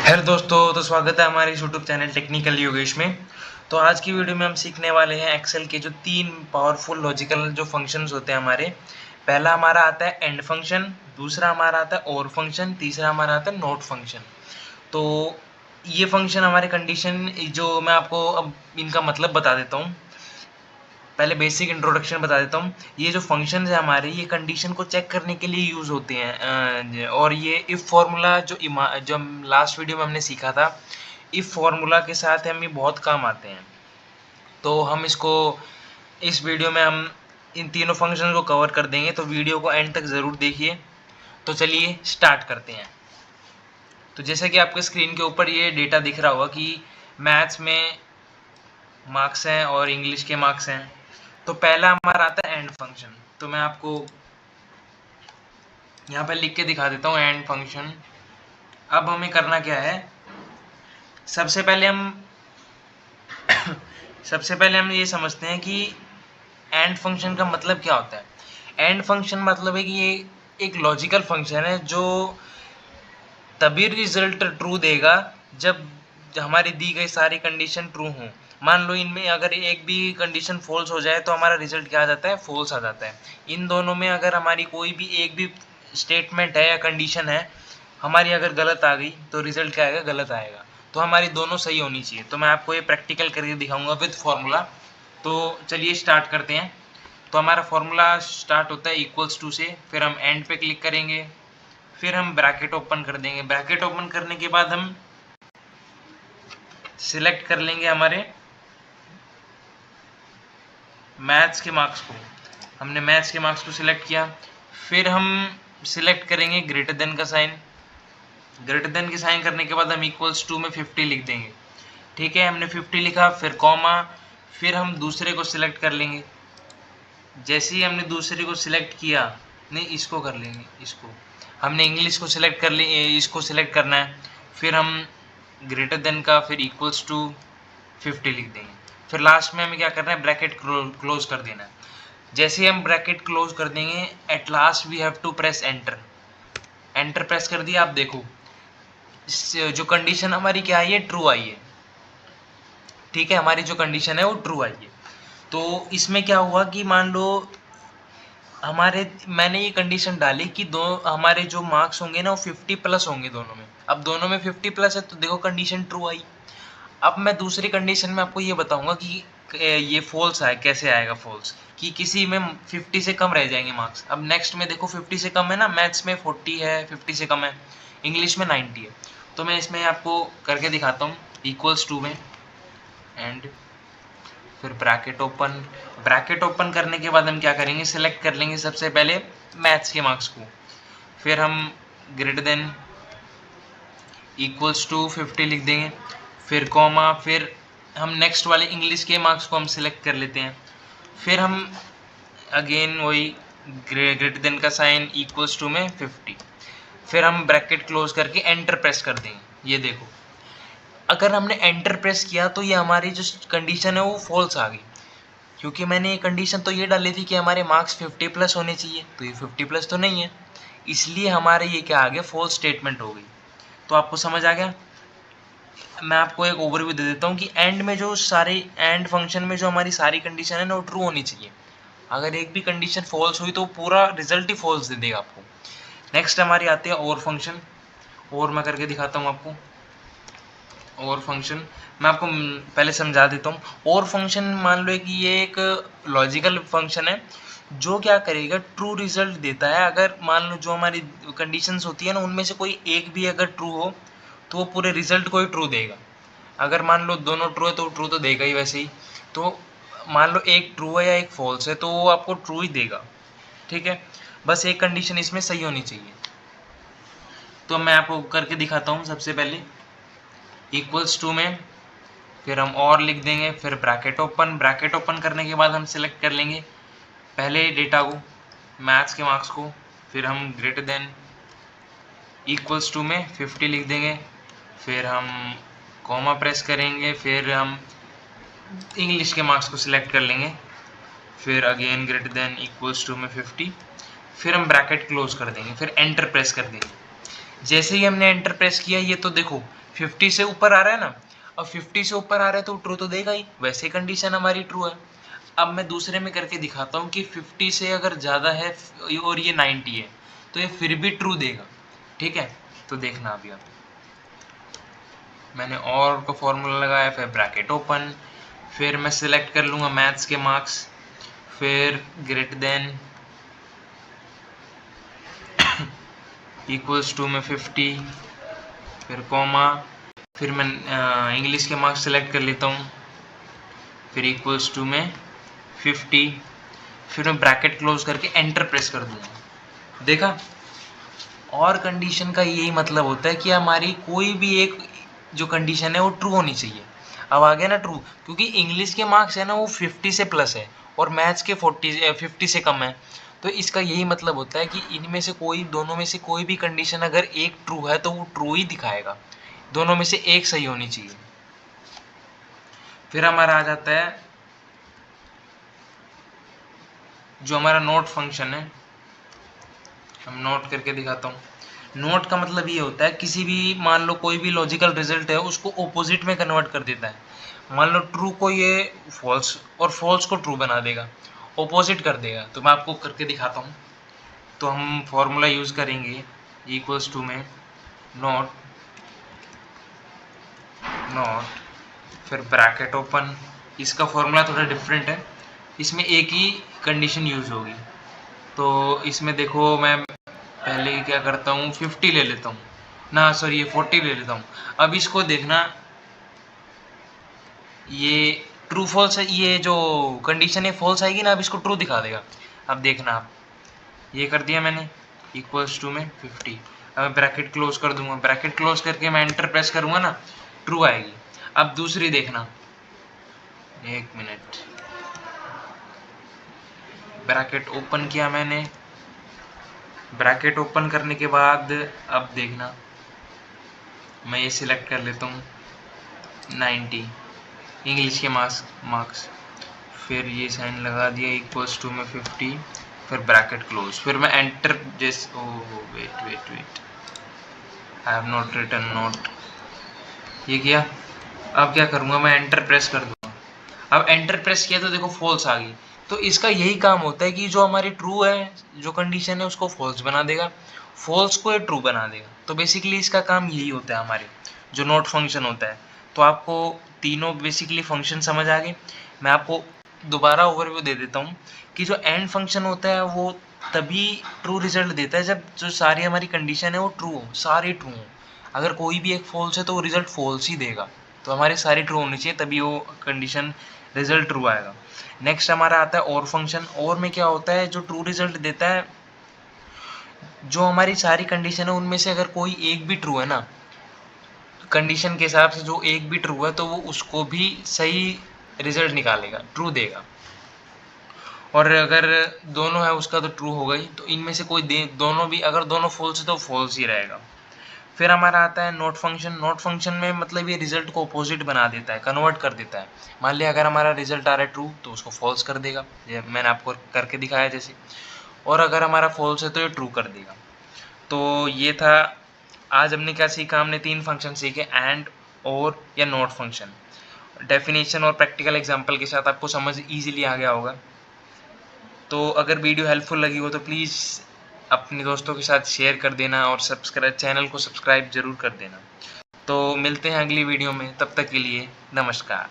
Hello दोस्तों, तो स्वागत है हमारे यूट्यूब चैनल टेक्निकल योगेश में। तो आज की वीडियो में हम सीखने वाले हैं एक्सेल के जो 3 पावरफुल लॉजिकल जो फंक्शंस होते हैं हमारे। पहला हमारा आता है एंड फंक्शन, दूसरा हमारा आता है और फंक्शन, तीसरा हमारा आता है नोट फंक्शन। तो ये फंक्शन हमारे कंडीशन जो मैं आपको अब इनका मतलब बता देता हूँ। पहले बेसिक इंट्रोडक्शन बता देता हूँ। ये जो फंक्शंस है हमारे, ये कंडीशन को चेक करने के लिए यूज़ होते हैं। और ये इफ फार्मूला जो लास्ट वीडियो में हमने सीखा था, इफ फार्मूला के साथ हम ये बहुत काम आते हैं। तो हम इसको इस वीडियो में हम इन तीनों फंक्शन को कवर कर देंगे, तो वीडियो को एंड तक ज़रूर देखिए। तो चलिए स्टार्ट करते हैं। तो जैसे कि आपके स्क्रीन के ऊपर ये डेटा दिख रहा होगा कि मैथ्स में मार्क्स हैं और इंग्लिश के मार्क्स हैं। तो पहला हमारा आता है एंड फंक्शन। तो मैं आपको यहाँ पे लिख के दिखा देता हूँ एंड फंक्शन। अब हमें करना क्या है, सबसे पहले हम ये समझते हैं कि एंड फंक्शन का मतलब क्या होता है। एंड फंक्शन मतलब है कि ये एक लॉजिकल फंक्शन है जो तभी रिजल्ट ट्रू देगा जब हमारी दी गई सारी कंडीशन ट्रू हों। मान लो इनमें अगर एक भी कंडीशन फॉल्स हो जाए तो हमारा रिजल्ट क्या आ जाता है, फॉल्स आ जाता है। इन दोनों में अगर हमारी कोई भी एक भी स्टेटमेंट है या कंडीशन है हमारी अगर गलत आ गई तो रिजल्ट क्या आएगा, गलत आएगा। तो हमारी दोनों सही होनी चाहिए। तो मैं आपको ये प्रैक्टिकल करके दिखाऊंगा विद फॉर्मूला। तो चलिए स्टार्ट करते हैं। तो हमारा फॉर्मूला स्टार्ट होता है इक्वल्स टू से, फिर हम एंड पे क्लिक करेंगे, फिर हम ब्रैकेट ओपन कर देंगे। ब्रैकेट ओपन करने के बाद हम सिलेक्ट कर लेंगे हमारे मैथ्स के मार्क्स को। हमने मैथ्स के मार्क्स को सिलेक्ट किया, फिर हम सिलेक्ट करेंगे ग्रेटर देन का साइन। ग्रेटर देन के साइन करने के बाद हम इक्वल्स टू में 50 लिख देंगे। ठीक है, हमने 50 लिखा, फिर कॉमा, फिर हम दूसरे को सिलेक्ट कर लेंगे। जैसे ही हमने दूसरे को सिलेक्ट किया, नहीं इसको कर लेंगे, इसको हमने इंग्लिश को सिलेक्ट कर ले, इसको सिलेक्ट करना है। फिर हम ग्रेटर देन का फिर इक्वल्स टू 50 लिख देंगे। फिर लास्ट में हमें क्या करना है, ब्रैकेट क्लोज कर देना है। जैसे ही हम ब्रैकेट क्लोज कर देंगे, at last we have to press enter. Enter press कर दिया। आप देखो जो कंडीशन हमारी क्या आई है, ट्रू आई है। ठीक है, हमारी जो कंडीशन है वो ट्रू आई है। तो इसमें क्या हुआ कि मान लो मैंने ये कंडीशन डाली कि दो हमारे जो मार्क्स होंगे ना वो 50 प्लस होंगे दोनों में। अब दोनों में 50 प्लस है तो देखो कंडीशन ट्रू आई। अब मैं दूसरी कंडीशन में आपको ये बताऊंगा कि ये फॉल्स है। कैसे आएगा फॉल्स, कि किसी में 50 से कम रह जाएंगे मार्क्स। अब नेक्स्ट में देखो 50 से कम है ना, मैथ्स में 40 है, 50 से कम है, इंग्लिश में 90 है। तो मैं इसमें आपको करके दिखाता हूँ इक्वल्स टू में एंड फिर ब्रैकेट ओपन। ब्रैकेट ओपन करने के बाद हम क्या करेंगे, सिलेक्ट कर लेंगे सबसे पहले मैथ्स के मार्क्स को, फिर हम ग्रेटर देन इक्वल्स टू 50 लिख देंगे, फिर कॉमा, फिर हम नेक्स्ट वाले इंग्लिश के मार्क्स को हम सिलेक्ट कर लेते हैं। फिर हम अगेन वही ग्रेटर देन का साइन इक्वल्स टू में 50, फिर हम ब्रैकेट क्लोज करके एंटर प्रेस कर देंगे। ये देखो अगर हमने एंटर प्रेस किया तो ये हमारी जो कंडीशन है वो फॉल्स आ गई, क्योंकि मैंने ये कंडीशन तो ये डाली थी कि हमारे मार्क्स 50 प्लस होने चाहिए, तो ये 50 प्लस तो नहीं है, इसलिए हमारे ये क्या आ गया, फॉल्स स्टेटमेंट हो गई। तो आपको समझ आ गया। मैं आपको एक ओवरव्यू दे देता हूँ कि एंड में जो सारे एंड फंक्शन में जो हमारी सारी कंडीशन है ना वो ट्रू होनी चाहिए। अगर एक भी कंडीशन फॉल्स हुई तो पूरा रिजल्ट ही फॉल्स दे देगा आपको। नेक्स्ट हमारी आती है और फंक्शन। और मैं करके दिखाता हूँ आपको और फंक्शन। मैं आपको पहले समझा देता हूँ। और फंक्शन मान लो कि ये एक लॉजिकल फंक्शन है जो क्या करेगा, ट्रू रिजल्ट देता है। अगर मान लो जो हमारी कंडीशंस होती है ना उनमें से कोई एक भी अगर ट्रू हो तो वो पूरे रिजल्ट को ही ट्रू देगा। अगर मान लो दोनों ट्रू है तो ट्रू तो देगा ही वैसे ही। तो मान लो एक ट्रू है या एक फॉल्स है तो वो आपको ट्रू ही देगा। ठीक है, बस एक कंडीशन इसमें सही होनी चाहिए। तो मैं आपको करके दिखाता हूँ। सबसे पहले इक्वल्स टू में फिर हम और लिख देंगे, फिर ब्रैकेट ओपन। ब्रैकेट ओपन करने के बाद हम सिलेक्ट कर लेंगे पहले डेटा को, मैथ्स के मार्क्स को, फिर हम ग्रेटर देन इक्वल्स टू में 50 लिख देंगे, फिर हम कॉमा प्रेस करेंगे, फिर हम इंग्लिश के मार्क्स को सिलेक्ट कर लेंगे, फिर again greater than equals to में 50, फिर हम ब्रैकेट क्लोज कर देंगे, फिर एंटर प्रेस कर देंगे। जैसे ही हमने एंटर प्रेस किया, ये तो देखो 50 से ऊपर आ रहा है ना, अब 50 से ऊपर आ रहा है तो ट्रू तो देगा ही, वैसे कंडीशन हमारी ट्रू है। अब मैं दूसरे में करके दिखाता हूँ कि 50 से अगर ज़्यादा है और ये 90 है तो ये फिर भी ट्रू देगा। ठीक है, तो देखना अभी आप, मैंने और का फॉर्मूला लगाया, फिर ब्रैकेट ओपन, फिर मैं सिलेक्ट कर लूँगा मैथ्स के मार्क्स, फिर ग्रेटर देन इक्वल्स टू में 50, फिर कॉमा, फिर मैं इंग्लिश के मार्क्स सेलेक्ट कर लेता हूँ, फिर इक्वल्स टू में 50, फिर मैं ब्रैकेट क्लोज करके एंटर प्रेस कर दूँगा। देखा, और कंडीशन का यही मतलब होता है कि हमारी कोई भी एक जो कंडीशन है वो ट्रू होनी चाहिए। अब आ गया ना ट्रू, क्योंकि इंग्लिश के मार्क्स है ना वो 50 से प्लस है और मैथ्स के 50 से कम है, तो इसका यही मतलब होता है कि इनमें से कोई, दोनों में से कोई भी कंडीशन अगर एक ट्रू है तो वो ट्रू ही दिखाएगा, दोनों में से एक सही होनी चाहिए। फिर हमारा आ जाता है जो हमारा नोट फंक्शन है, हम नोट करके दिखाता हूँ। नोट का मतलब ये होता है किसी भी, मान लो कोई भी लॉजिकल रिजल्ट है उसको ऑपोजिट में कन्वर्ट कर देता है। मान लो ट्रू को ये फॉल्स और फॉल्स को ट्रू बना देगा, ऑपोजिट कर देगा। तो मैं आपको करके दिखाता हूँ। तो हम फॉर्मूला यूज़ करेंगे इक्वल्स टू में नोट नोट फिर ब्रैकेट ओपन। इसका फॉर्मूला थोड़ा डिफरेंट है, इसमें एक ही कंडीशन यूज़ होगी। तो इसमें देखो मैं पहले क्या करता हूँ, 50 ले लेता हूँ ना, सॉरी ये 40 ले लेता हूँ। अब इसको देखना, ये ट्रू फॉल्स है, ये जो कंडीशन है फॉल्स आएगी ना, अब इसको ट्रू दिखा देगा। अब देखना आप, ये कर दिया मैंने इक्वल्स टू में 50। अब ब्रैकेट क्लोज कर दूंगा, ब्रैकेट क्लोज करके मैं एंटर प्रेस करूंगा ना, ट्रू आएगी। अब दूसरी देखना, एक मिनट, ब्रैकेट ओपन किया मैंने, ब्रैकेट ओपन करने के बाद अब देखना, मैं ये सिलेक्ट कर लेता हूँ 90 इंग्लिश के मार्क्स, फिर ये साइन लगा दिया इक्वल्स टू में 50, फिर ब्रैकेट क्लोज, फिर मैं एंटर जैस wait I have not written note, ये किया। अब क्या करूँगा, मैं एंटर प्रेस कर दूँगा। अब एंटर प्रेस किया तो देखो फॉल्स आ गई। तो इसका यही काम होता है कि जो हमारी ट्रू है, जो कंडीशन है उसको फॉल्स बना देगा, फॉल्स को ये ट्रू बना देगा। तो बेसिकली इसका काम यही होता है हमारे जो नोट फंक्शन होता है। तो आपको तीनों बेसिकली फंक्शन समझ आ गए। मैं आपको दोबारा ओवरव्यू दे देता हूँ कि जो एंड फंक्शन होता है वो तभी ट्रू रिजल्ट देता है जब जो सारी हमारी कंडीशन है वो ट्रू हो, सारी ट्रू हो। अगर कोई भी एक फॉल्स है तो वो रिजल्ट फॉल्स ही देगा। तो हमारे सारी ट्रू होनी चाहिए तभी वो कंडीशन रिजल्ट ट्रू आएगा। नेक्स्ट हमारा आता है और फंक्शन। और में क्या होता है, जो ट्रू रिजल्ट देता है, जो हमारी सारी कंडीशन है उनमें से अगर कोई एक भी ट्रू है ना, कंडीशन के हिसाब से जो एक भी ट्रू है तो वो उसको भी सही रिजल्ट निकालेगा, ट्रू देगा। और अगर दोनों है उसका तो ट्रू हो गई। तो इनमें से कोई दोनों भी, अगर दोनों फॉल्स है तो फॉल्स ही रहेगा। फिर हमारा आता है नोट फंक्शन। नोट फंक्शन में मतलब ये रिजल्ट को अपोजिट बना देता है, कन्वर्ट कर देता है। मान लिया अगर हमारा रिजल्ट आ रहा है ट्रू तो उसको फॉल्स कर देगा, ये मैंने आपको करके दिखाया जैसे। और अगर हमारा फॉल्स है तो ये ट्रू कर देगा। तो ये था, आज हमने क्या सीखा, हमने 3 फंक्शन सीखे, एंड, और या नोट फंक्शन। डेफिनेशन और प्रैक्टिकल एग्जांपल के साथ आपको समझ इजीली आ गया होगा। तो अगर वीडियो हेल्पफुल लगी हो तो प्लीज़ अपने दोस्तों के साथ शेयर कर देना और चैनल को सब्सक्राइब ज़रूर कर देना। तो मिलते हैं अगली वीडियो में, तब तक के लिए नमस्कार।